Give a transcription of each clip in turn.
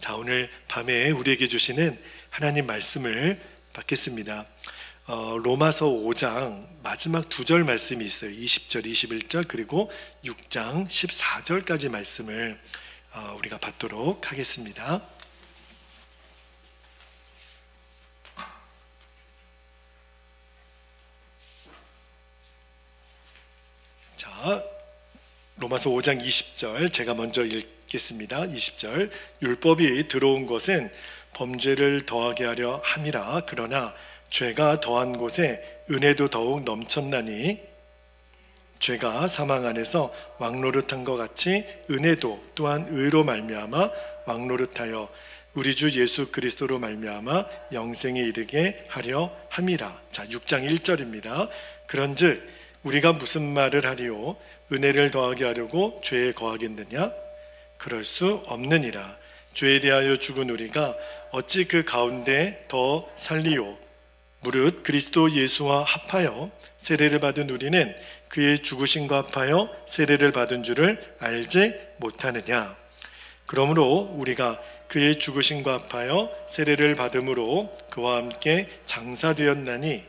자, 오늘 밤에 우리에게 주시는 하나님 말씀을 받겠습니다. 로마서 5장 마지막 두 절 말씀이 있어요. 20절, 21절 그리고 6장 14절까지 말씀을 우리가 받도록 하겠습니다. 자, 로마서 5장 20절 제가 먼저 읽겠습니다. 20절 율법이 들어온 것은 범죄를 더하게 하려 함이라. 그러나 죄가 더한 곳에 은혜도 더욱 넘쳤나니 죄가 사망 안에서 왕노릇한 것 같이 은혜도 또한 의로 말미암아 왕노릇하여 우리 주 예수 그리스도로 말미암아 영생에 이르게 하려 함이라. 자, 6장 1절입니다. 그런즉 우리가 무슨 말을 하리요? 은혜를 더하게 하려고 죄에 거하겠느냐? 그럴 수 없느니라. 죄에 대하여 죽은 우리가 어찌 그 가운데 더 살리요? 무릇 그리스도 예수와 합하여 세례를 받은 우리는 그의 죽으심과 합하여 세례를 받은 줄을 알지 못하느냐? 그러므로 우리가 그의 죽으심과 합하여 세례를 받음으로 그와 함께 장사되었나니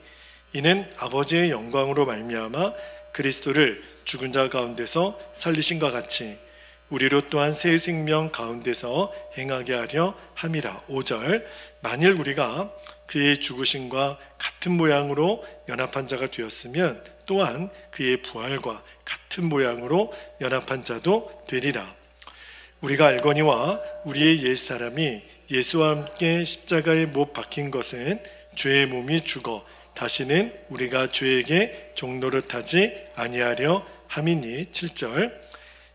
이는 아버지의 영광으로 말미암아 그리스도를 죽은 자 가운데서 살리신과 같이 우리로 또한 새 생명 가운데서 행하게 하려 함이라. 5절 만일 우리가 그의 죽으심과 같은 모양으로 연합한 자가 되었으면 또한 그의 부활과 같은 모양으로 연합한 자도 되리라. 우리가 알거니와 우리의 옛사람이 예수와 함께 십자가에 못 박힌 것은 죄의 몸이 죽어 다시는 우리가 죄에게 종노릇하지 아니하려 함이니. 7절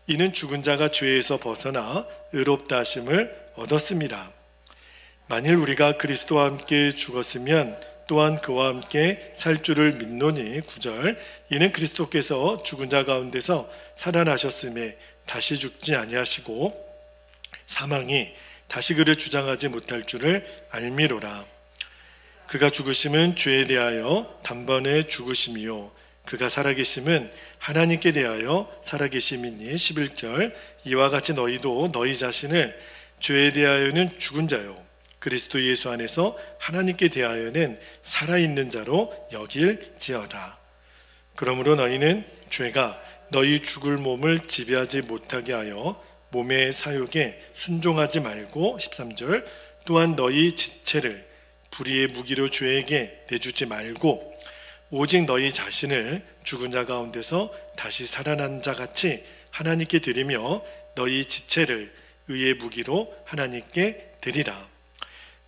이는 죽은 자가 죄에서 벗어나 의롭다 하심을 얻었습니다. 만일 우리가 그리스도와 함께 죽었으면 또한 그와 함께 살 줄을 믿노니. 9절 이는 그리스도께서 죽은 자 가운데서 살아나셨음에 다시 죽지 아니하시고 사망이 다시 그를 주장하지 못할 줄을 알미로라. 그가 죽으심은 죄에 대하여 단번에 죽으심이요 그가 살아계심은 하나님께 대하여 살아계심이니. 11절 이와 같이 너희도 너희 자신을 죄에 대하여는 죽은 자요 그리스도 예수 안에서 하나님께 대하여는 살아있는 자로 여길지어다. 그러므로 너희는 죄가 너희 죽을 몸을 지배하지 못하게 하여 몸의 사욕에 순종하지 말고. 13절 또한 너희 지체를 불의의 무기로 죄에게 내주지 말고 오직 너희 자신을 죽은 자 가운데서 다시 살아난 자 같이 하나님께 드리며 너희 지체를 의의 무기로 하나님께 드리라.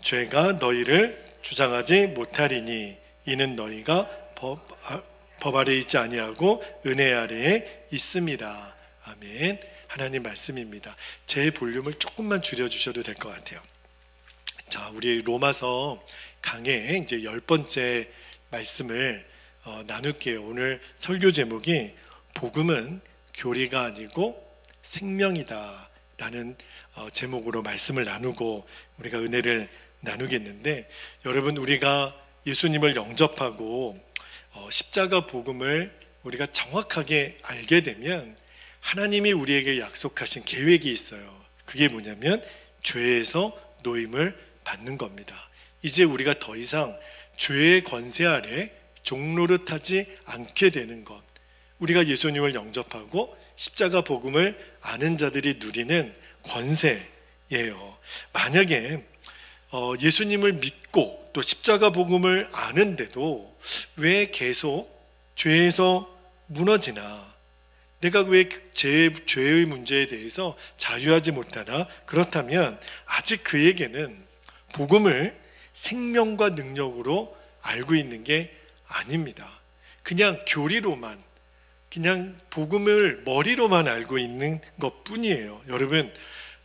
죄가 너희를 주장하지 못하리니 이는 너희가 법 아래에 있지 아니하고 은혜 아래에 있습니다. 아멘. 하나님 말씀입니다. 제 볼륨을 조금만 줄여주셔도 될 것 같아요. 자, 우리 로마서 강의 이제 10번째 말씀을 나눌게요. 오늘 설교 제목이 복음은 교리가 아니고 생명이다 라는 제목으로 말씀을 나누고 우리가 은혜를 나누겠는데, 여러분 우리가 예수님을 영접하고 십자가 복음을 우리가 정확하게 알게 되면 하나님이 우리에게 약속하신 계획이 있어요. 그게 뭐냐면 죄에서 노임을 받는 겁니다. 이제 우리가 더 이상 죄의 권세 아래 종노릇하지 않게 되는 것, 우리가 예수님을 영접하고 십자가 복음을 아는 자들이 누리는 권세예요. 만약에 예수님을 믿고 또 십자가 복음을 아는데도 왜 계속 죄에서 무너지나, 내가 왜 죄의 문제에 대해서 자유하지 못하나, 그렇다면 아직 그에게는 복음을 생명과 능력으로 알고 있는 게 아닙니다. 그냥 교리로만, 그냥 복음을 머리로만 알고 있는 것 뿐이에요. 여러분,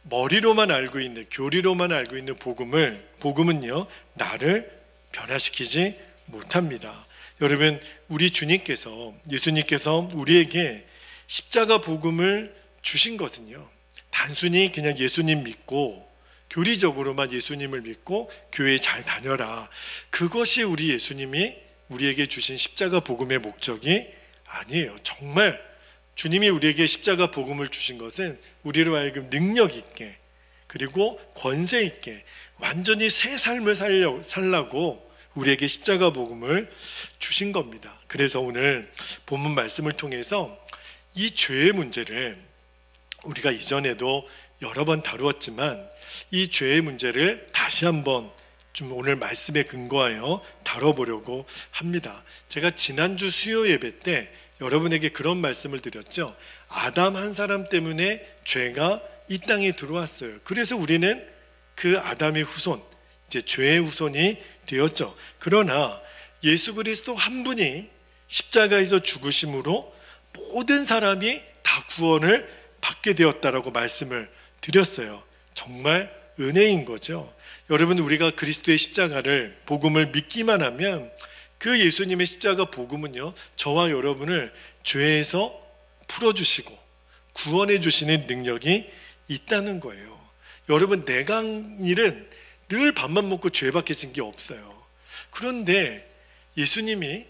머리로만 알고 있는, 교리로만 알고 있는 복음은요 나를 변화시키지 못합니다. 여러분, 우리 주님께서, 예수님께서 우리에게 십자가 복음을 주신 것은요 단순히 그냥 예수님 믿고 교리적으로만 예수님을 믿고 교회 잘 다녀라, 그것이 우리 예수님이 우리에게 주신 십자가 복음의 목적이 아니에요. 정말 주님이 우리에게 십자가 복음을 주신 것은 우리로 하여금 능력 있게 그리고 권세 있게 완전히 새 삶을 살라고 우리에게 십자가 복음을 주신 겁니다. 그래서 오늘 본문 말씀을 통해서 이 죄의 문제를 우리가 이전에도 여러 번 다루었지만 이 죄의 문제를 다시 한번 좀 오늘 말씀에 근거하여 다뤄보려고 합니다. 제가 지난주 수요 예배 때 여러분에게 그런 말씀을 드렸죠. 아담 한 사람 때문에 죄가 이 땅에 들어왔어요. 그래서 우리는 그 아담의 후손, 이제 죄의 후손이 되었죠. 그러나 예수 그리스도 한 분이 십자가에서 죽으심으로 모든 사람이 다 구원을 받게 되었다라고 말씀을 드렸어요. 정말 은혜인 거죠. 여러분, 우리가 그리스도의 십자가를 복음을 믿기만 하면 그 예수님의 십자가 복음은요, 저와 여러분을 죄에서 풀어주시고 구원해 주시는 능력이 있다는 거예요. 여러분, 내가 한 일은 늘 밥만 먹고 죄밖에 진 게 없어요. 그런데 예수님이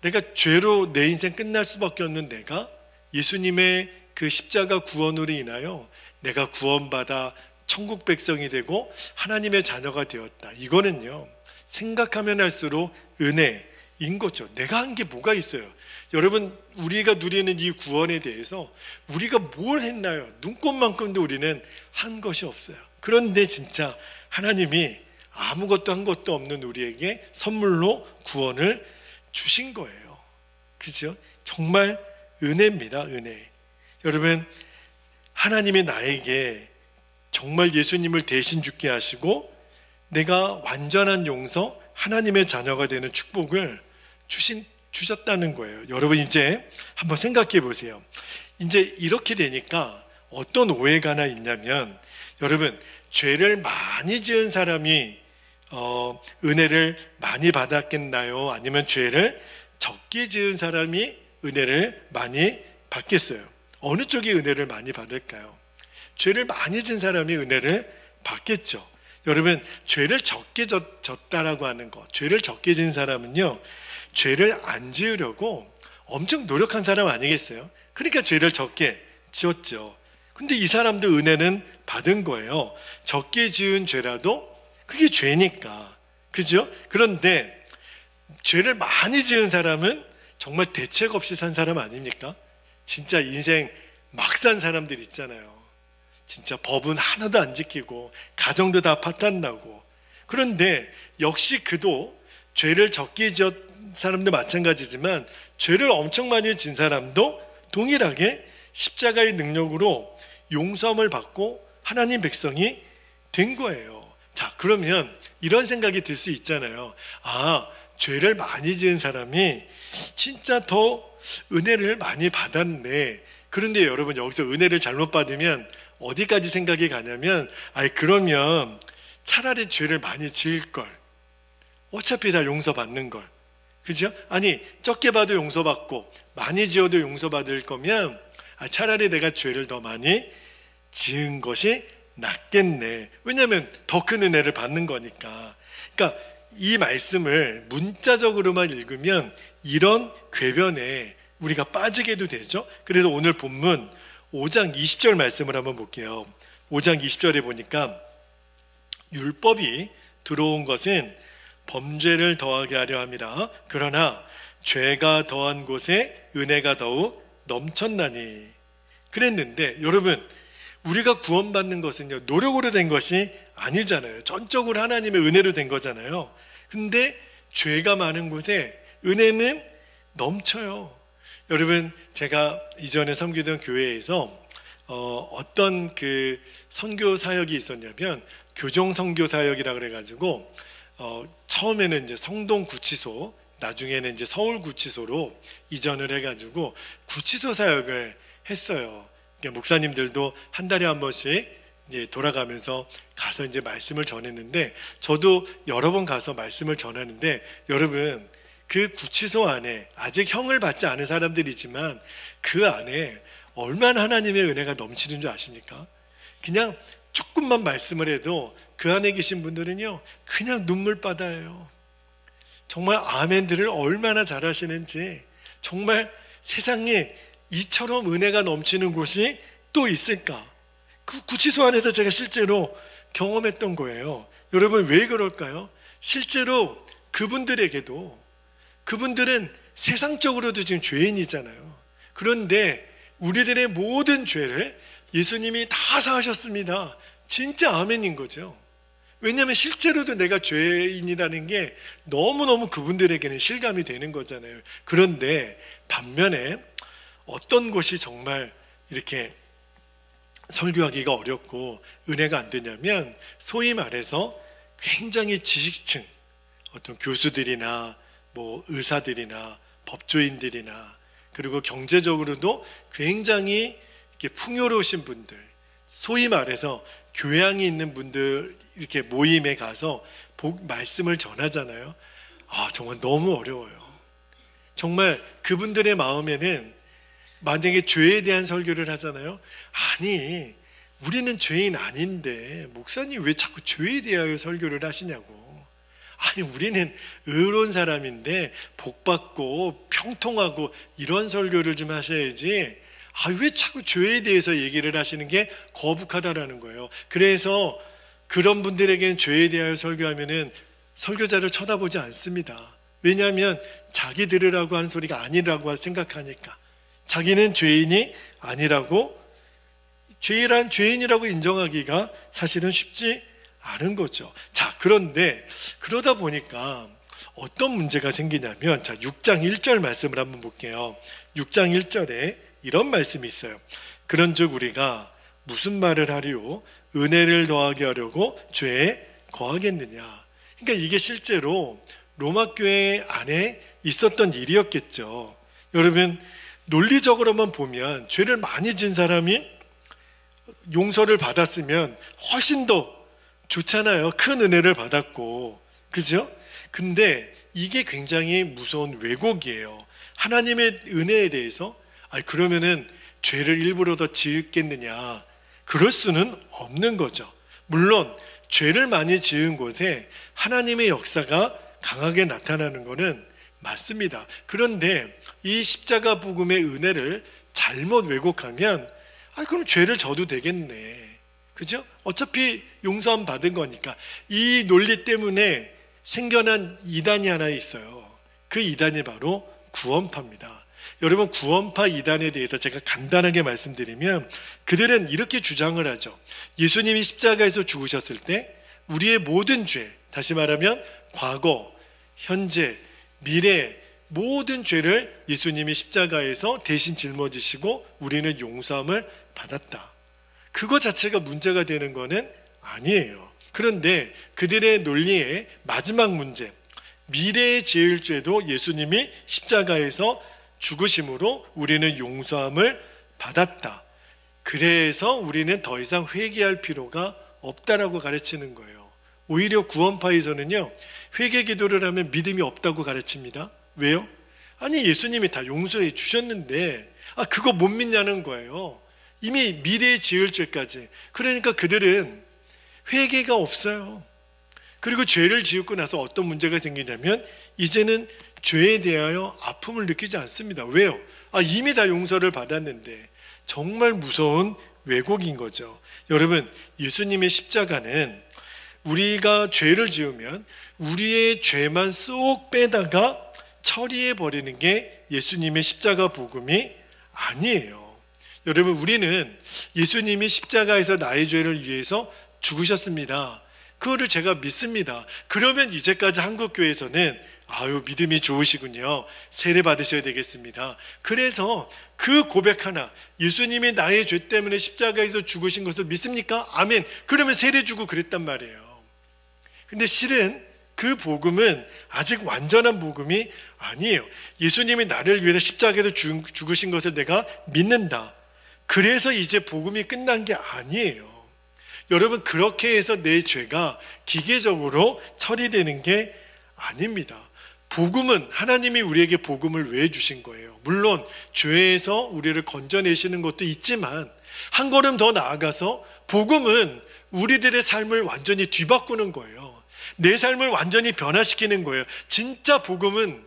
내가 죄로 내 인생 끝날 수밖에 없는 내가 예수님의 그 십자가 구원으로 인하여 내가 구원받아 천국 백성이 되고 하나님의 자녀가 되었다. 이거는요, 생각하면 할수록 은혜인 거죠. 내가 한 게 뭐가 있어요? 여러분, 우리가 누리는 이 구원에 대해서 우리가 뭘 했나요? 눈꼽만큼도 우리는 한 것이 없어요. 그런데 진짜 하나님이 아무것도 한 것도 없는 우리에게 선물로 구원을 주신 거예요. 그죠? 정말 은혜입니다. 은혜. 여러분, 하나님이 나에게 정말 예수님을 대신 죽게 하시고 내가 완전한 용서, 하나님의 자녀가 되는 축복을 주셨다는 거예요. 여러분, 이제 한번 생각해 보세요. 이제 이렇게 되니까 어떤 오해가 하나 있냐면, 여러분, 죄를 많이 지은 사람이 은혜를 많이 받았겠나요? 아니면 죄를 적게 지은 사람이 은혜를 많이 받겠어요? 어느 쪽이 은혜를 많이 받을까요? 죄를 많이 지은 사람이 은혜를 받겠죠. 여러분, 죄를 적게 졌다라고 하는 것, 죄를 적게 지은 사람은요, 죄를 안 지으려고 엄청 노력한 사람 아니겠어요? 그러니까 죄를 적게 지었죠. 근데 이 사람도 은혜는 받은 거예요. 적게 지은 죄라도 그게 죄니까. 그죠? 그런데 죄를 많이 지은 사람은 정말 대책 없이 산 사람 아닙니까? 진짜 인생 막 산 사람들 있잖아요. 진짜 법은 하나도 안 지키고 가정도 다 파탄나고. 그런데 역시 그도 죄를 적게 지은 사람도 마찬가지지만 죄를 엄청 많이 진 사람도 동일하게 십자가의 능력으로 용서함을 받고 하나님 백성이 된 거예요. 자, 그러면 이런 생각이 들 수 있잖아요. 아, 죄를 많이 지은 사람이 진짜 더 은혜를 많이 받았네. 그런데 여러분, 여기서 은혜를 잘못 받으면 어디까지 생각이 가냐면, 그러면 차라리 죄를 많이 지을 걸. 어차피 다 용서받는 걸. 그죠? 아니, 적게 봐도 용서받고 많이 지어도 용서받을 거면 차라리 내가 죄를 더 많이 지은 것이 낫겠네. 왜냐하면 더 큰 은혜를 받는 거니까. 그러니까 이 말씀을 문자적으로만 읽으면 이런 궤변에 우리가 빠지게도 되죠. 그래서 오늘 본문 5장 20절 말씀을 한번 볼게요. 5장 20절에 보니까 율법이 들어온 것은 범죄를 더하게 하려 함이라. 그러나 죄가 더한 곳에 은혜가 더욱 넘쳤나니. 그랬는데 여러분, 우리가 구원받는 것은요, 노력으로 된 것이 아니잖아요. 전적으로 하나님의 은혜로 된 거잖아요. 근데 죄가 많은 곳에 은혜는 넘쳐요. 여러분, 제가 이전에 섬기던 교회에서 어떤 그 선교 사역이 있었냐면 교정 선교 사역이라 그래가지고 처음에는 이제 성동 구치소, 나중에는 이제 서울 구치소로 이전을 해가지고 구치소 사역을 했어요. 그러니까 목사님들도 한 달에 한 번씩 이제 돌아가면서 가서 이제 말씀을 전했는데, 저도 여러 번 가서 말씀을 전하는데, 여러분, 그 구치소 안에 아직 형을 받지 않은 사람들이지만 그 안에 얼마나 하나님의 은혜가 넘치는 줄 아십니까? 그냥 조금만 말씀을 해도 그 안에 계신 분들은요, 그냥 눈물바다예요. 정말 아멘들을 얼마나 잘하시는지. 정말 세상에 이처럼 은혜가 넘치는 곳이 또 있을까? 그 구치소 안에서 제가 실제로 경험했던 거예요. 여러분, 왜 그럴까요? 실제로 그분들에게도, 그분들은 세상적으로도 지금 죄인이잖아요. 그런데 우리들의 모든 죄를 예수님이 다 사하셨습니다. 진짜 아멘인 거죠. 왜냐하면 실제로도 내가 죄인이라는 게 너무너무 그분들에게는 실감이 되는 거잖아요. 그런데 반면에 어떤 것이 정말 이렇게 설교하기가 어렵고 은혜가 안 되냐면, 소위 말해서 굉장히 지식층, 어떤 교수들이나 뭐 의사들이나 법조인들이나, 그리고 경제적으로도 굉장히 이렇게 풍요로우신 분들, 소위 말해서 교양이 있는 분들 이렇게 모임에 가서 말씀을 전하잖아요. 정말 너무 어려워요. 정말 그분들의 마음에는, 만약에 죄에 대한 설교를 하잖아요. 아니, 우리는 죄인 아닌데 목사님 왜 자꾸 죄에 대하여 설교를 하시냐고. 아니, 우리는 의로운 사람인데 복받고 평통하고 이런 설교를 좀 하셔야지, 왜 자꾸 죄에 대해서 얘기를 하시는 게 거북하다라는 거예요. 그래서 그런 분들에게는 죄에 대하여 설교하면은 설교자를 쳐다보지 않습니다. 왜냐하면 자기 들으라고 하는 소리가 아니라고 생각하니까. 자기는 죄인이 아니라고, 죄인이라고 인정하기가 사실은 쉽지 않은 거죠. 자, 그런데 그러다 보니까 어떤 문제가 생기냐면, 자, 6장 1절 말씀을 한번 볼게요. 6장 1절에 이런 말씀이 있어요. 그런즉 우리가 무슨 말을 하리요? 은혜를 더하게 하려고 죄에 거하겠느냐. 그러니까 이게 실제로 로마 교회 안에 있었던 일이었겠죠. 여러분, 논리적으로만 보면 죄를 많이 진 사람이 용서를 받았으면 훨씬 더 좋잖아요. 큰 은혜를 받았고, 그죠? 근데 이게 굉장히 무서운 왜곡이에요. 하나님의 은혜에 대해서 그러면은 죄를 일부러 더 지었겠느냐, 그럴 수는 없는 거죠. 물론 죄를 많이 지은 곳에 하나님의 역사가 강하게 나타나는 것은 맞습니다. 그런데 이 십자가 복음의 은혜를 잘못 왜곡하면 그럼 죄를 져도 되겠네, 그죠? 어차피 용서함 받은 거니까. 이 논리 때문에 생겨난 이단이 하나 있어요. 그 이단이 바로 구원파입니다. 여러분, 구원파 이단에 대해서 제가 간단하게 말씀드리면, 그들은 이렇게 주장을 하죠. 예수님이 십자가에서 죽으셨을 때 우리의 모든 죄, 다시 말하면 과거, 현재, 미래 모든 죄를 예수님이 십자가에서 대신 짊어지시고 우리는 용서함을 받았다. 그거 자체가 문제가 되는 거는 아니에요. 그런데 그들의 논리의 마지막 문제, 미래에 지을 죄도 예수님이 십자가에서 죽으심으로 우리는 용서함을 받았다. 그래서 우리는 더 이상 회개할 필요가 없다라고 가르치는 거예요. 오히려 구원파에서는요, 회개 기도를 하면 믿음이 없다고 가르칩니다. 왜요? 아니, 예수님이 다 용서해 주셨는데 그거 못 믿냐는 거예요. 이미 미래에 지을 죄까지. 그러니까 그들은 회개가 없어요. 그리고 죄를 지었고 나서 어떤 문제가 생기냐면, 이제는 죄에 대하여 아픔을 느끼지 않습니다. 왜요? 이미 다 용서를 받았는데. 정말 무서운 왜곡인 거죠. 여러분, 예수님의 십자가는 우리가 죄를 지으면 우리의 죄만 쏙 빼다가 처리해 버리는 게 예수님의 십자가 복음이 아니에요. 여러분, 우리는 예수님이 십자가에서 나의 죄를 위해서 죽으셨습니다. 그거를 제가 믿습니다. 그러면 이제까지 한국교회에서는 믿음이 좋으시군요, 세례 받으셔야 되겠습니다. 그래서 그 고백 하나, 예수님이 나의 죄 때문에 십자가에서 죽으신 것을 믿습니까? 아멘. 그러면 세례 주고 그랬단 말이에요. 근데 실은 그 복음은 아직 완전한 복음이 아니에요. 예수님이 나를 위해서 십자가에서 죽으신 것을 내가 믿는다. 그래서 이제 복음이 끝난 게 아니에요. 여러분, 그렇게 해서 내 죄가 기계적으로 처리되는 게 아닙니다. 복음은, 하나님이 우리에게 복음을 왜 주신 거예요? 물론 죄에서 우리를 건져내시는 것도 있지만, 한 걸음 더 나아가서 복음은 우리들의 삶을 완전히 뒤바꾸는 거예요. 내 삶을 완전히 변화시키는 거예요. 진짜 복음은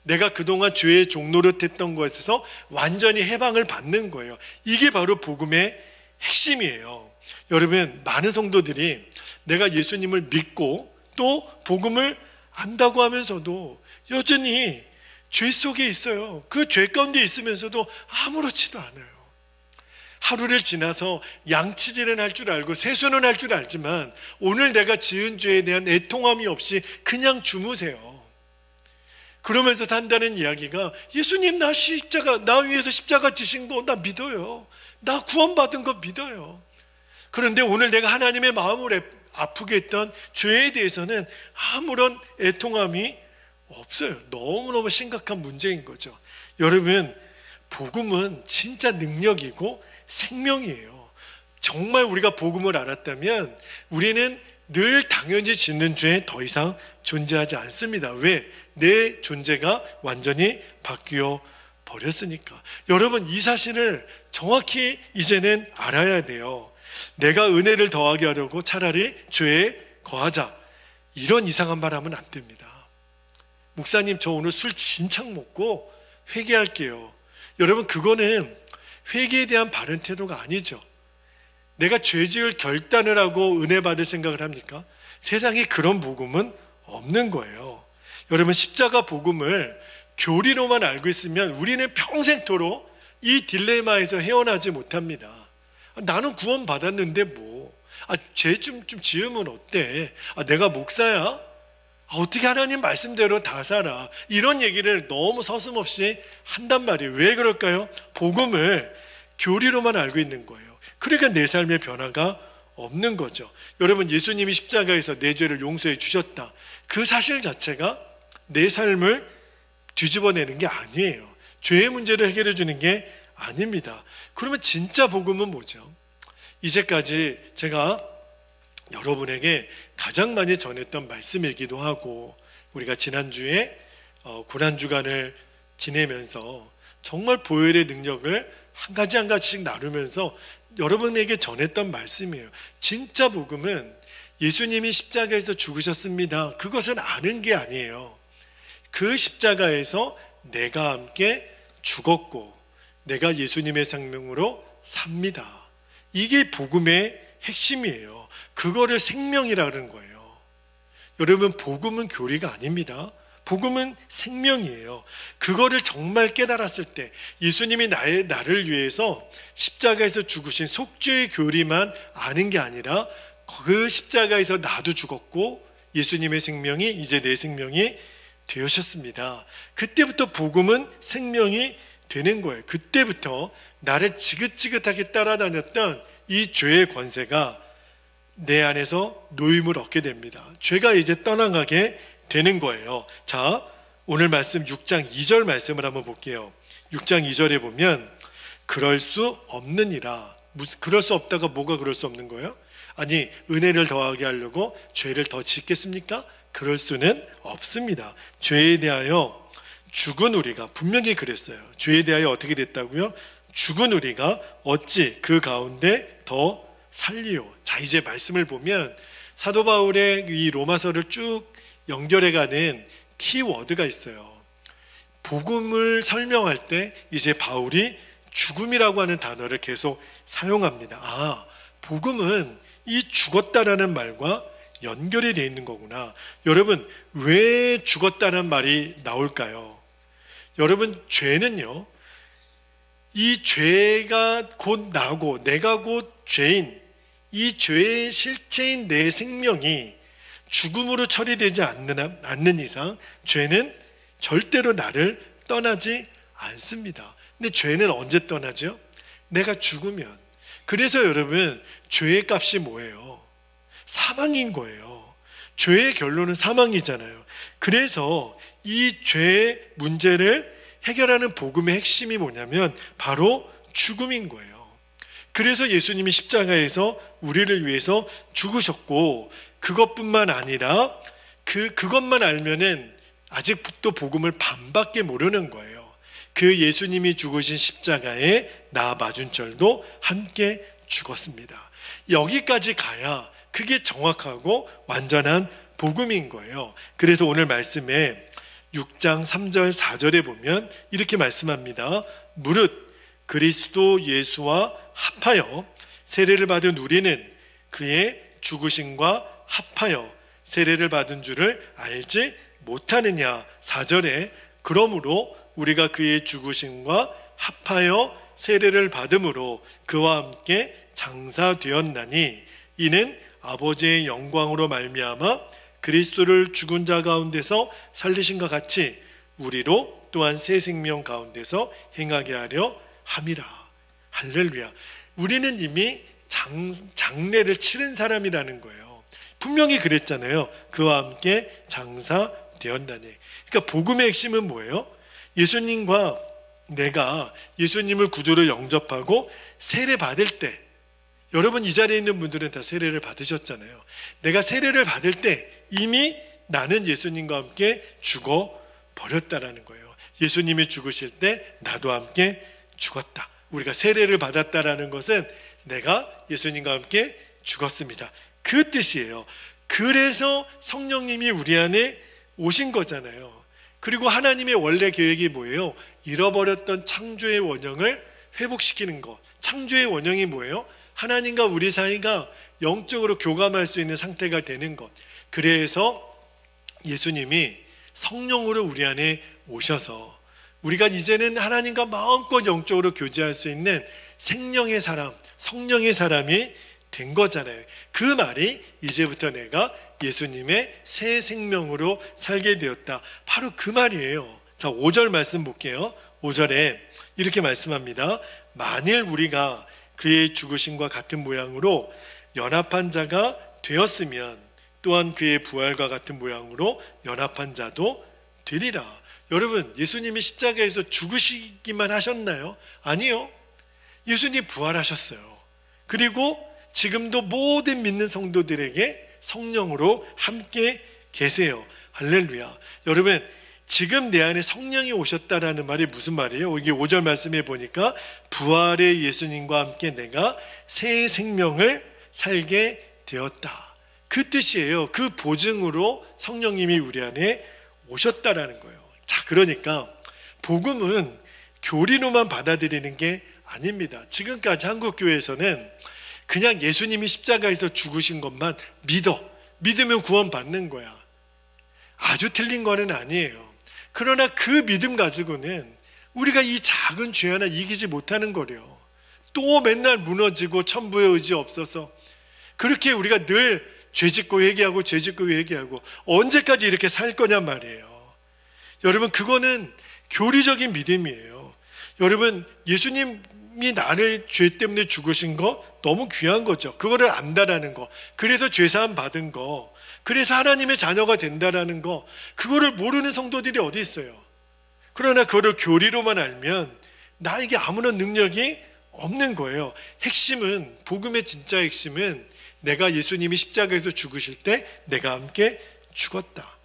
내가 그동안 죄의 종노릇했던 것에서 완전히 해방을 받는 거예요. 이게 바로 복음의 핵심이에요. 여러분, 많은 성도들이 내가 예수님을 믿고 또 복음을 안다고 하면서도 여전히 죄 속에 있어요. 그 죄 가운데 있으면서도 아무렇지도 않아요. 하루를 지나서 양치질은 할 줄 알고 세수는 할 줄 알지만 오늘 내가 지은 죄에 대한 애통함이 없이 그냥 주무세요. 그러면서 한다는 이야기가, 예수님 나 위해서 십자가 지신 거 나 믿어요. 나 구원받은 거 믿어요. 그런데 오늘 내가 하나님의 마음을 아프게 했던 죄에 대해서는 아무런 애통함이 없어요. 너무너무 심각한 문제인 거죠. 여러분, 복음은 진짜 능력이고 생명이에요. 정말 우리가 복음을 알았다면 우리는 늘 당연히 짓는 죄에 더 이상 존재하지 않습니다. 왜? 내 존재가 완전히 바뀌어 버렸으니까. 여러분, 이 사실을 정확히 이제는 알아야 돼요. 내가 은혜를 더하게 하려고 차라리 죄에 거하자, 이런 이상한 말 하면 안 됩니다. 목사님, 저 오늘 술 진창 먹고 회개할게요. 여러분, 그거는 회개에 대한 바른 태도가 아니죠. 내가 죄 지을 결단을 하고 은혜 받을 생각을 합니까? 세상에 그런 복음은 없는 거예요. 여러분, 십자가 복음을 교리로만 알고 있으면 우리는 평생토록 이 딜레마에서 헤어나지 못합니다. 나는 구원 받았는데 죄 좀 지으면 어때? 내가 목사야? 어떻게 하나님 말씀대로 다 살아? 이런 얘기를 너무 서슴없이 한단 말이에요. 왜 그럴까요? 복음을 교리로만 알고 있는 거예요. 그러니까 내 삶의 변화가 없는 거죠. 여러분, 예수님이 십자가에서 내 죄를 용서해 주셨다, 그 사실 자체가 내 삶을 뒤집어내는 게 아니에요. 죄의 문제를 해결해 주는 게 아닙니다. 그러면 진짜 복음은 뭐죠? 이제까지 제가 여러분에게 가장 많이 전했던 말씀이기도 하고, 우리가 지난주에 고난주간을 지내면서 정말 보혈의 능력을 한 가지 한 가지씩 나누면서 여러분에게 전했던 말씀이에요. 진짜 복음은 예수님이 십자가에서 죽으셨습니다, 그것은 아는 게 아니에요. 그 십자가에서 내가 함께 죽었고 내가 예수님의 생명으로 삽니다. 이게 복음의 핵심이에요. 그거를 생명이라 그러는 거예요. 여러분, 복음은 교리가 아닙니다. 복음은 생명이에요. 그거를 정말 깨달았을 때, 예수님이 나를 위해서 십자가에서 죽으신 속죄의 교리만 아는 게 아니라 그 십자가에서 나도 죽었고 예수님의 생명이 이제 내 생명이 되셨습니다. 그때부터 복음은 생명이 되는 거예요. 그때부터 나를 지긋지긋하게 따라다녔던 이 죄의 권세가 내 안에서 노임을 얻게 됩니다. 죄가 이제 떠나가게 되는 거예요. 자, 오늘 말씀 6장 2절 말씀을 한번 볼게요. 6장 2절에 보면 그럴 수 없느니라. 그럴 수 없다가 뭐가 그럴 수 없는 거예요? 아니, 은혜를 더하게 하려고 죄를 더 짓겠습니까? 그럴 수는 없습니다. 죄에 대하여 죽은 우리가, 분명히 그랬어요. 죄에 대하여 어떻게 됐다고요? 죽은 우리가 어찌 그 가운데 더 살리요. 자, 이제 말씀을 보면 사도 바울의 이 로마서를 쭉 연결해가는 키워드가 있어요. 복음을 설명할 때 이제 바울이 죽음이라고 하는 단어를 계속 사용합니다. 복음은 이 죽었다라는 말과 연결이 되어 있는 거구나. 여러분, 왜 죽었다는 말이 나올까요? 여러분, 죄는요, 이 죄가 곧 나고 내가 곧 죄인, 이 죄의 실체인 내 생명이 죽음으로 처리되지 않는 이상 죄는 절대로 나를 떠나지 않습니다. 근데 죄는 언제 떠나죠? 내가 죽으면. 그래서 여러분, 죄의 값이 뭐예요? 사망인 거예요. 죄의 결론은 사망이잖아요. 그래서 이 죄의 문제를 해결하는 복음의 핵심이 뭐냐면 바로 죽음인 거예요. 그래서 예수님이 십자가에서 우리를 위해서 죽으셨고, 그것뿐만 아니라 그것만 알면은 아직도 복음을 반밖에 모르는 거예요. 그 예수님이 죽으신 십자가에 나 맞은절도 함께 죽었습니다. 여기까지 가야 그게 정확하고 완전한 복음인 거예요. 그래서 오늘 말씀에 6장 3절 4절에 보면 이렇게 말씀합니다. 무릇 그리스도 예수와 합하여 세례를 받은 우리는 그의 죽으심과 합하여 세례를 받은 줄을 알지 못하느냐. 4절에 그러므로 우리가 그의 죽으심과 합하여 세례를 받음으로 그와 함께 장사되었나니 이는 아버지의 영광으로 말미암아 그리스도를 죽은 자 가운데서 살리신과 같이 우리로 또한 새 생명 가운데서 행하게 하려 함이라. 할렐루야. 우리는 이미 장례를 치른 사람이라는 거예요. 분명히 그랬잖아요. 그와 함께 장사되었나니. 그러니까 복음의 핵심은 뭐예요? 예수님과 내가 예수님을 구주로 영접하고 세례 받을 때, 여러분 이 자리에 있는 분들은 다 세례를 받으셨잖아요. 내가 세례를 받을 때 이미 나는 예수님과 함께 죽어 버렸다라는 거예요. 예수님이 죽으실 때 나도 함께 죽었다. 우리가 세례를 받았다라는 것은 내가 예수님과 함께 죽었습니다. 그 뜻이에요. 그래서 성령님이 우리 안에 오신 거잖아요. 그리고 하나님의 원래 계획이 뭐예요? 잃어버렸던 창조의 원형을 회복시키는 것. 창조의 원형이 뭐예요? 하나님과 우리 사이가 영적으로 교감할 수 있는 상태가 되는 것. 그래서 예수님이 성령으로 우리 안에 오셔서 우리가 이제는 하나님과 마음껏 영적으로 교제할 수 있는 생명의 사람, 성령의 사람이 된 거잖아요. 그 말이 이제부터 내가 예수님의 새 생명으로 살게 되었다. 바로 그 말이에요. 자, 5절 말씀 볼게요. 5절에 이렇게 말씀합니다. 만일 우리가 그의 죽으심과 같은 모양으로 연합한 자가 되었으면 또한 그의 부활과 같은 모양으로 연합한 자도 되리라. 여러분, 예수님이 십자가에서 죽으시기만 하셨나요? 아니요. 예수님 부활하셨어요. 그리고 지금도 모든 믿는 성도들에게 성령으로 함께 계세요. 할렐루야. 여러분, 지금 내 안에 성령이 오셨다라는 말이 무슨 말이에요? 여기 5절 말씀에 보니까 부활의 예수님과 함께 내가 새 생명을 살게 되었다. 그 뜻이에요. 그 보증으로 성령님이 우리 안에 오셨다라는 거예요. 자, 그러니까 복음은 교리로만 받아들이는 게 아닙니다. 지금까지 한국교회에서는 그냥 예수님이 십자가에서 죽으신 것만 믿으면 구원받는 거야. 아주 틀린 거는 아니에요. 그러나 그 믿음 가지고는 우리가 이 작은 죄 하나 이기지 못하는 거래요. 또 맨날 무너지고 천부의 의지 없어서 그렇게 우리가 늘 죄짓고 회개하고 죄짓고 회개하고 언제까지 이렇게 살 거냔 말이에요. 여러분, 그거는 교리적인 믿음이에요. 여러분, 예수님이 나를 죄 때문에 죽으신 거 너무 귀한 거죠. 그거를 안다라는 거, 그래서 죄사함 받은 거, 그래서 하나님의 자녀가 된다라는 거, 그거를 모르는 성도들이 어디 있어요. 그러나 그거를 교리로만 알면 나에게 아무런 능력이 없는 거예요. 핵심은, 복음의 진짜 핵심은 내가 예수님이 십자가에서 죽으실 때 내가 함께 죽었다.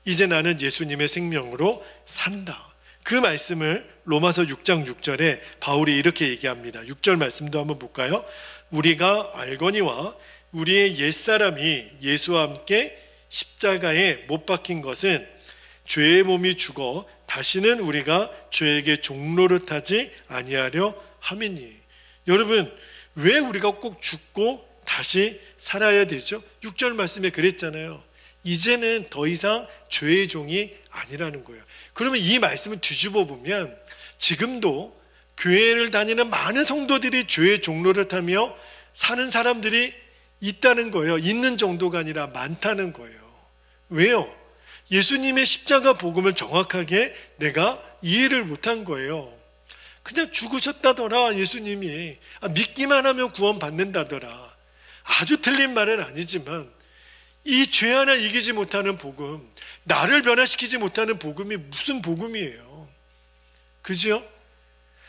이제 나는 예수님의 생명으로 산다. 그 말씀을 로마서 6장 6절에 바울이 이렇게 얘기합니다. 6절 말씀도 한번 볼까요? 우리가 알거니와 우리의 옛사람이 예수와 함께 십자가에 못 박힌 것은 죄의 몸이 죽어 다시는 우리가 죄에게 종노릇하지 아니하려 함이니. 여러분, 왜 우리가 꼭 죽고 다시 살아야 되죠? 6절 말씀에 그랬잖아요. 이제는 더 이상 죄의 종이 아니라는 거예요. 그러면 이 말씀을 뒤집어 보면 지금도 교회를 다니는 많은 성도들이 죄의 종노릇하며 사는 사람들이 있다는 거예요. 있는 정도가 아니라 많다는 거예요. 왜요? 예수님의 십자가 복음을 정확하게 내가 이해를 못한 거예요. 그냥 죽으셨다더라, 예수님이. 믿기만 하면 구원 받는다더라. 아주 틀린 말은 아니지만 이 죄 하나 이기지 못하는 복음, 나를 변화시키지 못하는 복음이 무슨 복음이에요? 그죠?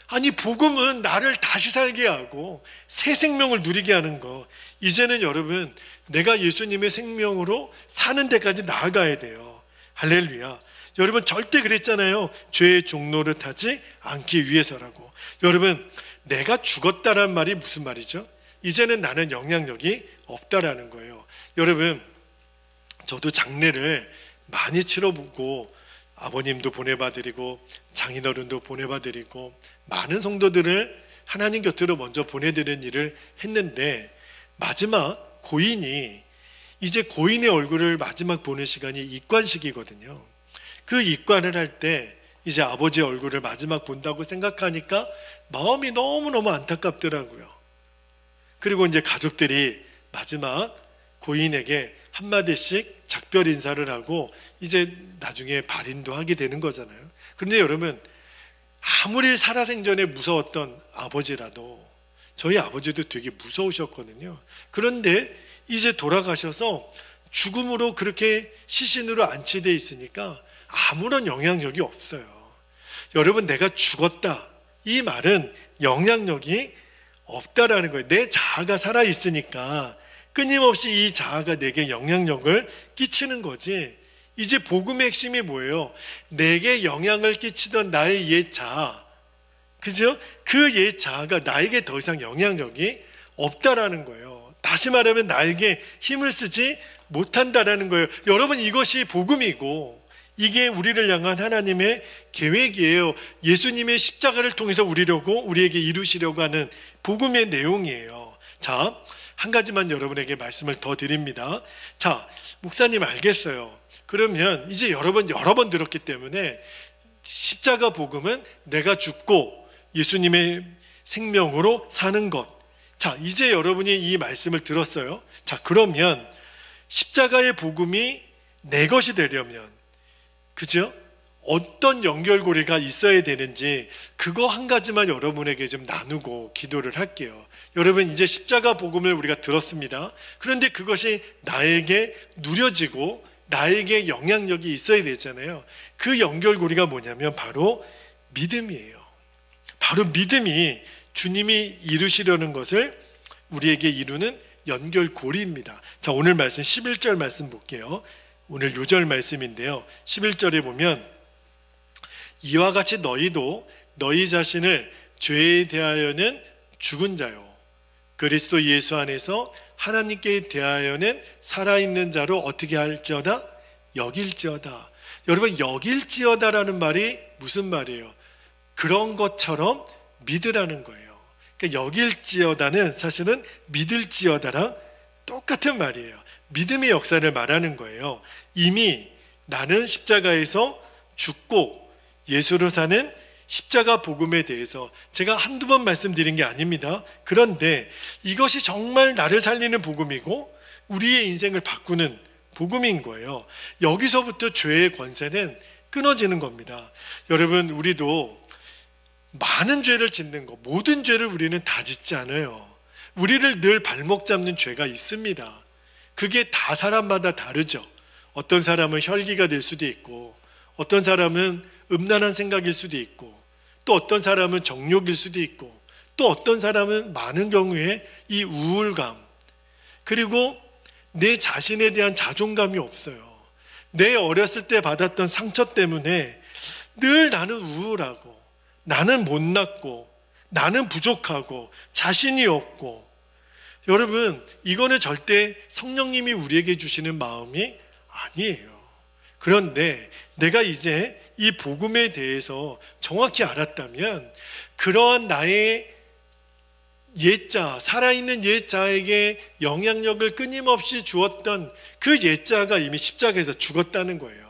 아니, 복음은 나를 다시 살게 하고 새 생명을 누리게 하는 거. 이제는 여러분, 내가 예수님의 생명으로 사는 데까지 나아가야 돼요. 할렐루야. 여러분, 절대 그랬잖아요. 죄의 종노릇하지 않기 위해서라고. 여러분, 내가 죽었다란 말이 무슨 말이죠? 이제는 나는 영향력이 없다라는 거예요. 여러분, 저도 장례를 많이 치러보고 아버님도 보내봐드리고 장인어른도 보내봐드리고 많은 성도들을 하나님 곁으로 먼저 보내드리는 일을 했는데, 마지막 고인이, 이제 고인의 얼굴을 마지막 보는 시간이 입관식이거든요. 그 입관을 할 때 이제 아버지의 얼굴을 마지막 본다고 생각하니까 마음이 너무너무 안타깝더라고요. 그리고 이제 가족들이 마지막 고인에게 한마디씩 작별 인사를 하고 이제 나중에 발인도 하게 되는 거잖아요. 그런데 여러분, 아무리 살아생전에 무서웠던 아버지라도, 저희 아버지도 되게 무서우셨거든요. 그런데 이제 돌아가셔서 죽음으로 그렇게 시신으로 안치되어 있으니까 아무런 영향력이 없어요. 여러분, 내가 죽었다, 이 말은 영향력이 없다라는 거예요. 내 자아가 살아있으니까 끊임없이 이 자아가 내게 영향력을 끼치는 거지. 이제 복음의 핵심이 뭐예요? 내게 영향을 끼치던 나의 옛 자아, 그죠? 그 옛 자아가 나에게 더 이상 영향력이 없다라는 거예요. 다시 말하면 나에게 힘을 쓰지 못한다라는 거예요. 여러분, 이것이 복음이고 이게 우리를 향한 하나님의 계획이에요. 예수님의 십자가를 통해서 우리에게 이루시려고 하는 복음의 내용이에요. 자, 한 가지만 여러분에게 말씀을 더 드립니다. 자, 목사님 알겠어요. 그러면 이제 여러 번 들었기 때문에 십자가 복음은 내가 죽고 예수님의 생명으로 사는 것. 자, 이제 여러분이 이 말씀을 들었어요. 자, 그러면 십자가의 복음이 내 것이 되려면, 그죠? 어떤 연결고리가 있어야 되는지 그거 한 가지만 여러분에게 좀 나누고 기도를 할게요. 여러분, 이제 십자가 복음을 우리가 들었습니다. 그런데 그것이 나에게 누려지고 나에게 영향력이 있어야 되잖아요. 그 연결고리가 뭐냐면 바로 믿음이에요. 바로 믿음이 주님이 이루시려는 것을 우리에게 이루는 연결고리입니다. 자, 오늘 말씀 11절 말씀 볼게요. 오늘 요절 말씀인데요, 11절에 보면 이와 같이 너희도 너희 자신을 죄에 대하여는 죽은 자요 그리스도 예수 안에서 하나님께 대하여는 살아있는 자로 어떻게 할지어다? 여길지어다. 여러분, 여길지어다라는 말이 무슨 말이에요? 그런 것처럼 믿으라는 거예요. 그러니까 여길지어다는 사실은 믿을지어다랑 똑같은 말이에요. 믿음의 역사를 말하는 거예요. 이미 나는 십자가에서 죽고 예수로 사는 십자가 복음에 대해서 제가 한두 번 말씀드린 게 아닙니다. 그런데 이것이 정말 나를 살리는 복음이고 우리의 인생을 바꾸는 복음인 거예요. 여기서부터 죄의 권세는 끊어지는 겁니다. 여러분, 우리도 많은 죄를 짓는 거, 모든 죄를 우리는 다 짓지 않아요. 우리를 늘 발목 잡는 죄가 있습니다. 그게 다 사람마다 다르죠. 어떤 사람은 혈기가 될 수도 있고, 어떤 사람은 음란한 생각일 수도 있고, 또 어떤 사람은 정욕일 수도 있고, 또 어떤 사람은 많은 경우에 이 우울감, 그리고 내 자신에 대한 자존감이 없어요. 내 어렸을 때 받았던 상처 때문에 늘 나는 우울하고, 나는 못났고, 나는 부족하고, 자신이 없고. 여러분, 이거는 절대 성령님이 우리에게 주시는 마음이 아니에요. 그런데 내가 이제 이 복음에 대해서 정확히 알았다면 그러한 나의 옛자, 살아있는 옛자에게 영향력을 끊임없이 주었던 그 옛자가 이미 십자가에서 죽었다는 거예요.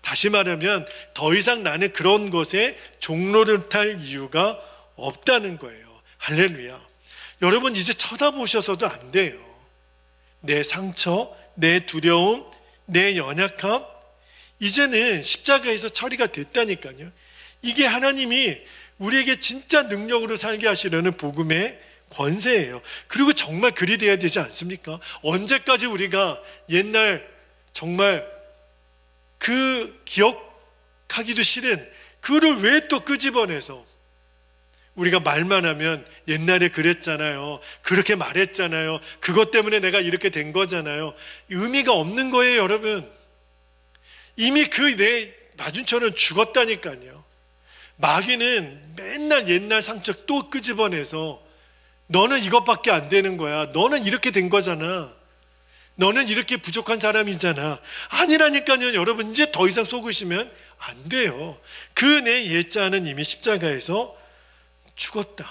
다시 말하면 더 이상 나는 그런 것에 종로를 탈 이유가 없다는 거예요. 할렐루야. 여러분, 이제 쳐다보셔서도 안 돼요. 내 상처, 내 두려움, 내 연약함, 이제는 십자가에서 처리가 됐다니까요. 이게 하나님이 우리에게 진짜 능력으로 살게 하시려는 복음의 권세예요. 그리고 정말 그리 돼야 되지 않습니까? 언제까지 우리가 옛날 정말 그 기억하기도 싫은 그거를 왜 또 끄집어내서 우리가 말만 하면 옛날에 그랬잖아요, 그렇게 말했잖아요, 그것 때문에 내가 이렇게 된 거잖아요. 의미가 없는 거예요. 여러분, 이미 그 내 나중처럼 죽었다니까요. 마귀는 맨날 옛날 상처 또 끄집어내서 너는 이것밖에 안 되는 거야, 너는 이렇게 된 거잖아, 너는 이렇게 부족한 사람이잖아. 아니라니까요. 여러분, 이제 더 이상 속으시면 안 돼요. 그 내 옛자는 이미 십자가에서 죽었다.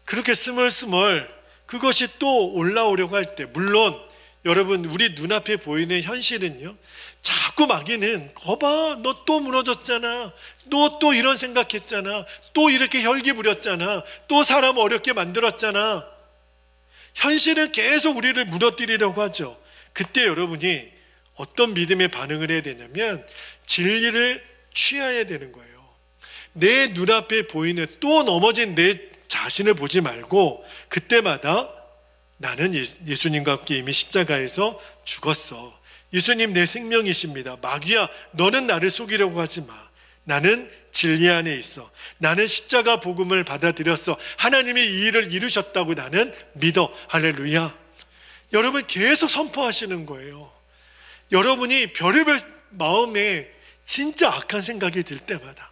그렇게 스멀스멀 그것이 또 올라오려고 할 때, 물론 여러분 우리 눈앞에 보이는 현실은요, 자꾸 마귀는 거봐, 너 또 무너졌잖아, 너 또 이런 생각했잖아, 또 이렇게 혈기 부렸잖아, 또 사람 어렵게 만들었잖아. 현실은 계속 우리를 무너뜨리려고 하죠. 그때 여러분이 어떤 믿음의 반응을 해야 되냐면 진리를 취해야 되는 거예요. 내 눈앞에 보이는 또 넘어진 내 자신을 보지 말고 그때마다 나는 예수님과 함께 이미 십자가에서 죽었어. 예수님 내 생명이십니다. 마귀야, 너는 나를 속이려고 하지 마. 나는 진리 안에 있어. 나는 십자가 복음을 받아들였어. 하나님이 이 일을 이루셨다고 나는 믿어. 할렐루야. 여러분 계속 선포하시는 거예요. 여러분이 별의별 마음에 진짜 악한 생각이 들 때마다,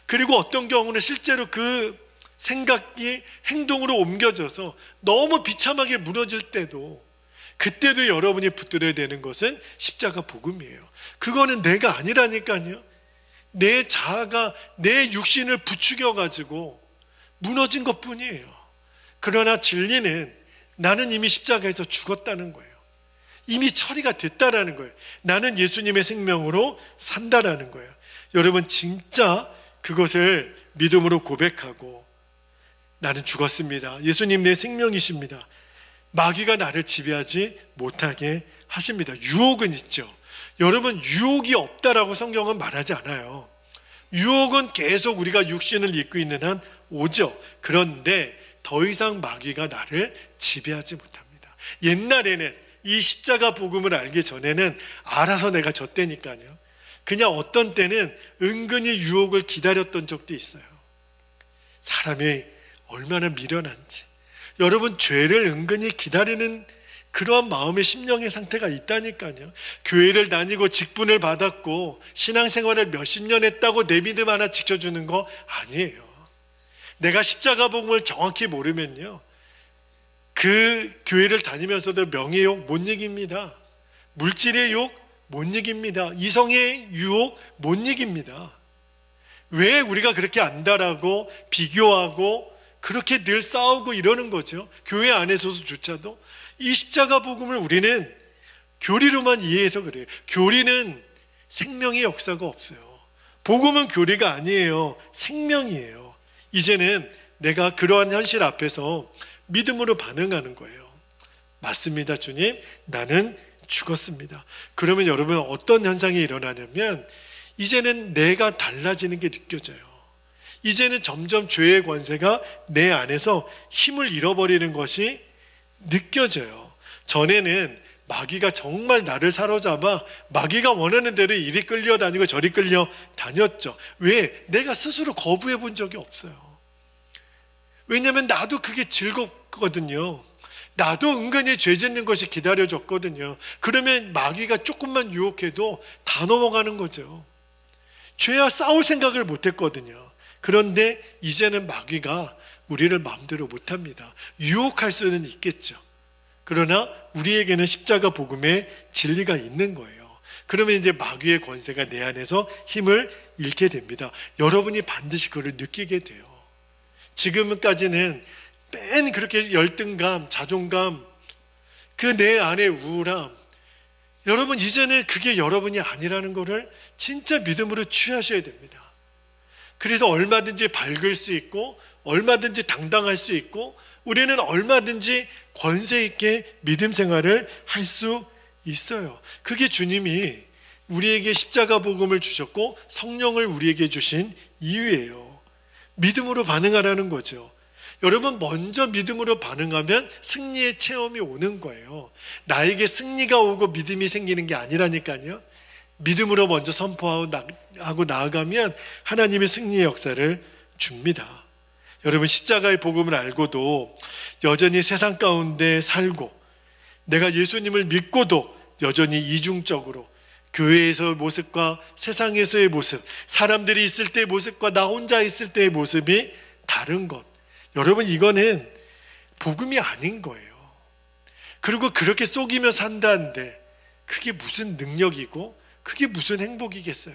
그리고 어떤 경우는 실제로 그 생각이 행동으로 옮겨져서 너무 비참하게 무너질 때도, 그때도 여러분이 붙들어야 되는 것은 십자가 복음이에요. 그거는 내가 아니라니까요. 내 자아가 내 육신을 부추겨 가지고 무너진 것뿐이에요. 그러나 진리는 나는 이미 십자가에서 죽었다는 거예요. 이미 처리가 됐다라는 거예요. 나는 예수님의 생명으로 산다라는 거예요. 여러분 진짜 그것을 믿음으로 고백하고, 나는 죽었습니다. 예수님 내 생명이십니다. 마귀가 나를 지배하지 못하게 하십니다. 유혹은 있죠. 여러분 유혹이 없다라고 성경은 말하지 않아요. 유혹은 계속 우리가 육신을 입고 있는 한 오죠. 그런데 더 이상 마귀가 나를 지배하지 못합니다. 옛날에는 이 십자가 복음을 알기 전에는 알아서 내가 졌다니까요. 그냥 어떤 때는 은근히 유혹을 기다렸던 적도 있어요. 사람이 얼마나 미련한지. 여러분 죄를 은근히 기다리는 그러한 마음의 심령의 상태가 있다니까요. 교회를 다니고 직분을 받았고 신앙생활을 몇십 년 했다고 내 믿음 하나 지켜주는 거 아니에요. 내가 십자가 복음을 정확히 모르면요, 그 교회를 다니면서도 명예욕 못 이깁니다. 물질의 욕 못 이깁니다. 이성의 유혹 못 이깁니다. 왜 우리가 그렇게 안다라고 비교하고 그렇게 늘 싸우고 이러는 거죠. 교회 안에서조차도 이 십자가 복음을 우리는 교리로만 이해해서 그래요. 교리는 생명의 역사가 없어요. 복음은 교리가 아니에요. 생명이에요. 이제는 내가 그러한 현실 앞에서 믿음으로 반응하는 거예요. 맞습니다, 주님. 나는 죽었습니다. 그러면 여러분 어떤 현상이 일어나냐면, 이제는 내가 달라지는 게 느껴져요. 이제는 점점 죄의 권세가 내 안에서 힘을 잃어버리는 것이 느껴져요. 전에는 마귀가 정말 나를 사로잡아 마귀가 원하는 대로 이리 끌려다니고 저리 끌려다녔죠. 왜? 내가 스스로 거부해 본 적이 없어요. 왜냐하면 나도 그게 즐겁거든요. 나도 은근히 죄 짓는 것이 기다려졌거든요. 그러면 마귀가 조금만 유혹해도 다 넘어가는 거죠. 죄와 싸울 생각을 못했거든요. 그런데 이제는 마귀가 우리를 마음대로 못합니다. 유혹할 수는 있겠죠. 그러나 우리에게는 십자가 복음의 진리가 있는 거예요. 그러면 이제 마귀의 권세가 내 안에서 힘을 잃게 됩니다. 여러분이 반드시 그걸 느끼게 돼요. 지금까지는 맨 그렇게 열등감, 자존감, 그 내 안의 우울함, 여러분 이제는 그게 여러분이 아니라는 것을 진짜 믿음으로 취하셔야 됩니다. 그래서 얼마든지 밝을 수 있고 얼마든지 당당할 수 있고 우리는 얼마든지 권세 있게 믿음 생활을 할 수 있어요. 그게 주님이 우리에게 십자가 복음을 주셨고 성령을 우리에게 주신 이유예요. 믿음으로 반응하라는 거죠. 여러분 먼저 믿음으로 반응하면 승리의 체험이 오는 거예요. 나에게 승리가 오고 믿음이 생기는 게 아니라니까요. 믿음으로 먼저 선포하고 나아가면 하나님의 승리의 역사를 줍니다. 여러분 십자가의 복음을 알고도 여전히 세상 가운데 살고, 내가 예수님을 믿고도 여전히 이중적으로 교회에서의 모습과 세상에서의 모습, 사람들이 있을 때의 모습과 나 혼자 있을 때의 모습이 다른 것, 여러분 이거는 복음이 아닌 거예요. 그리고 그렇게 속이며 산다는데 그게 무슨 능력이고 그게 무슨 행복이겠어요.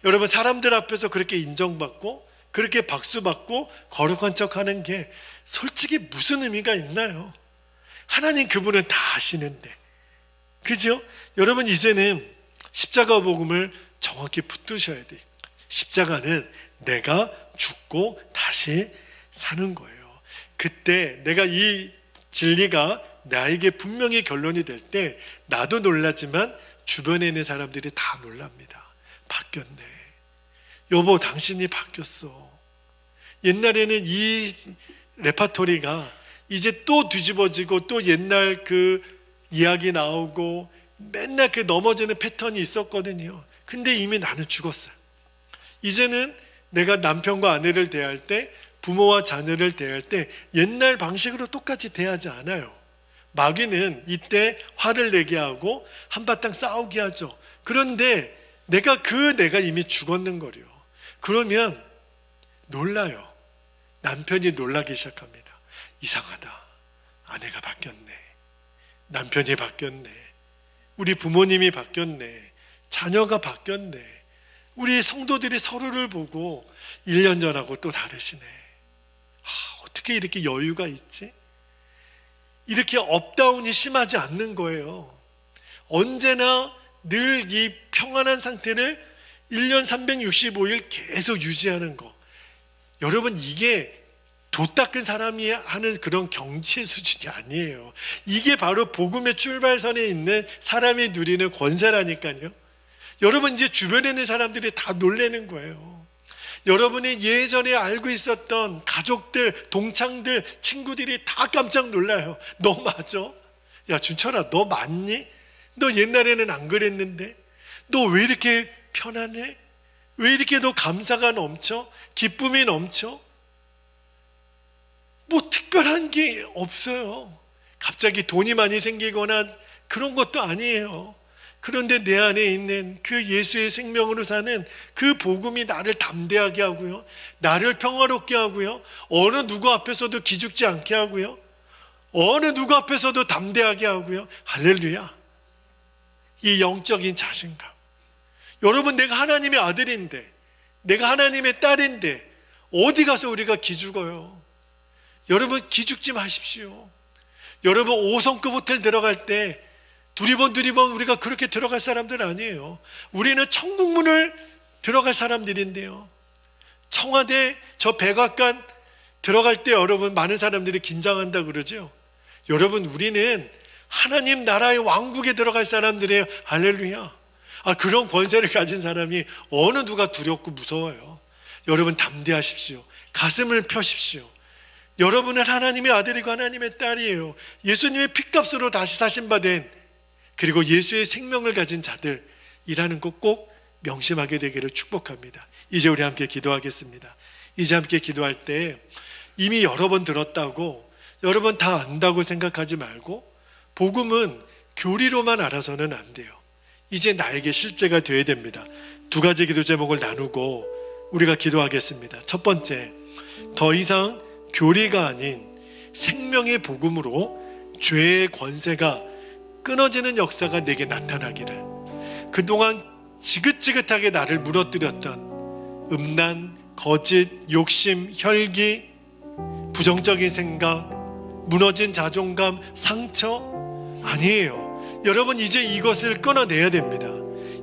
여러분 사람들 앞에서 그렇게 인정받고 그렇게 박수 받고 거룩한 척하는 게 솔직히 무슨 의미가 있나요? 하나님 그분은 다 아시는데, 그죠? 여러분, 이제는 십자가 복음을 정확히 붙드셔야 돼요. 십자가는 내가 죽고 다시 사는 거예요. 그때 내가 이 진리가 나에게 분명히 결론이 될 때 나도 놀라지만 주변에 있는 사람들이 다 놀랍니다. 바뀌었네. 여보, 당신이 바뀌었어. 옛날에는 이 레파토리가 이제 또 뒤집어지고 또 옛날 그 이야기 나오고 맨날 그 넘어지는 패턴이 있었거든요. 근데 이미 나는 죽었어요. 이제는 내가 남편과 아내를 대할 때, 부모와 자녀를 대할 때 옛날 방식으로 똑같이 대하지 않아요. 마귀는 이때 화를 내게 하고 한바탕 싸우게 하죠. 그런데 내가 이미 죽었는 거래요. 그러면 놀라요. 남편이 놀라기 시작합니다. 이상하다. 아내가 바뀌었네. 남편이 바뀌었네. 우리 부모님이 바뀌었네. 자녀가 바뀌었네. 우리 성도들이 서로를 보고 1년 전하고 또 다르시네. 어떻게 이렇게 여유가 있지? 이렇게 업다운이 심하지 않는 거예요. 언제나 늘 이 평안한 상태를 1년 365일 계속 유지하는 거. 여러분, 이게 도 닦은 사람이 하는 그런 경치의 수준이 아니에요. 이게 바로 복음의 출발선에 있는 사람이 누리는 권세라니까요. 여러분, 이제 주변에 있는 사람들이 다 놀라는 거예요. 여러분이 예전에 알고 있었던 가족들, 동창들, 친구들이 다 깜짝 놀라요. 너 맞아? 야, 준철아, 너 맞니? 너 옛날에는 안 그랬는데? 너 왜 이렇게 편안해? 왜 이렇게 너 감사가 넘쳐? 기쁨이 넘쳐? 뭐 특별한 게 없어요. 갑자기 돈이 많이 생기거나 그런 것도 아니에요. 그런데 내 안에 있는 그 예수의 생명으로 사는 그 복음이 나를 담대하게 하고요, 나를 평화롭게 하고요, 어느 누구 앞에서도 기죽지 않게 하고요, 어느 누구 앞에서도 담대하게 하고요. 할렐루야. 이 영적인 자신감. 여러분, 내가 하나님의 아들인데, 내가 하나님의 딸인데 어디 가서 우리가 기죽어요? 여러분, 기죽지 마십시오. 여러분, 5성급 호텔 들어갈 때 두리번 우리가 그렇게 들어갈 사람들 아니에요. 우리는 천국문을 들어갈 사람들인데요. 청와대 저 백악관 들어갈 때 여러분, 많은 사람들이 긴장한다 그러죠. 여러분, 우리는 하나님 나라의 왕국에 들어갈 사람들이에요. 할렐루야. 그런 권세를 가진 사람이 어느 누가 두렵고 무서워요. 여러분, 담대하십시오. 가슴을 펴십시오. 여러분은 하나님의 아들이고 하나님의 딸이에요. 예수님의 피값으로 다시 사신받은, 그리고 예수의 생명을 가진 자들이라는 것 꼭 명심하게 되기를 축복합니다. 이제 우리 함께 기도하겠습니다. 이제 함께 기도할 때 이미 여러 번 들었다고, 여러 번 다 안다고 생각하지 말고, 복음은 교리로만 알아서는 안 돼요. 이제 나에게 실제가 되어야 됩니다. 두 가지 기도 제목을 나누고 우리가 기도하겠습니다. 첫 번째, 더 이상 교리가 아닌 생명의 복음으로 죄의 권세가 끊어지는 역사가 내게 나타나기를, 그동안 지긋지긋하게 나를 무너뜨렸던 음란, 거짓, 욕심, 혈기, 부정적인 생각, 무너진 자존감, 상처 아니에요. 여러분, 이제 이것을 끊어내야 됩니다.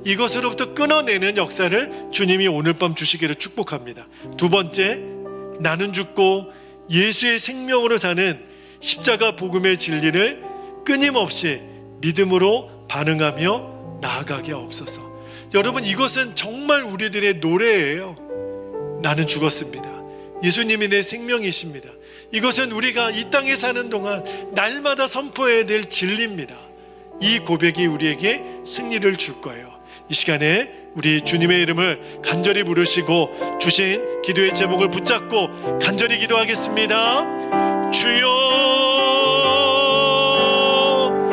이것으로부터 끊어내는 역사를 주님이 오늘 밤 주시기를 축복합니다. 두 번째, 나는 죽고 예수의 생명으로 사는 십자가 복음의 진리를 끊임없이 믿음으로 반응하며 나아가게 하옵소서. 여러분, 이것은 정말 우리들의 노래예요. 나는 죽었습니다. 예수님이 내 생명이십니다. 이것은 우리가 이 땅에 사는 동안 날마다 선포해야 될 진리입니다. 이 고백이 우리에게 승리를 줄 거예요. 이 시간에 우리 주님의 이름을 간절히 부르시고 주신 기도의 제목을 붙잡고 간절히 기도하겠습니다. 주여,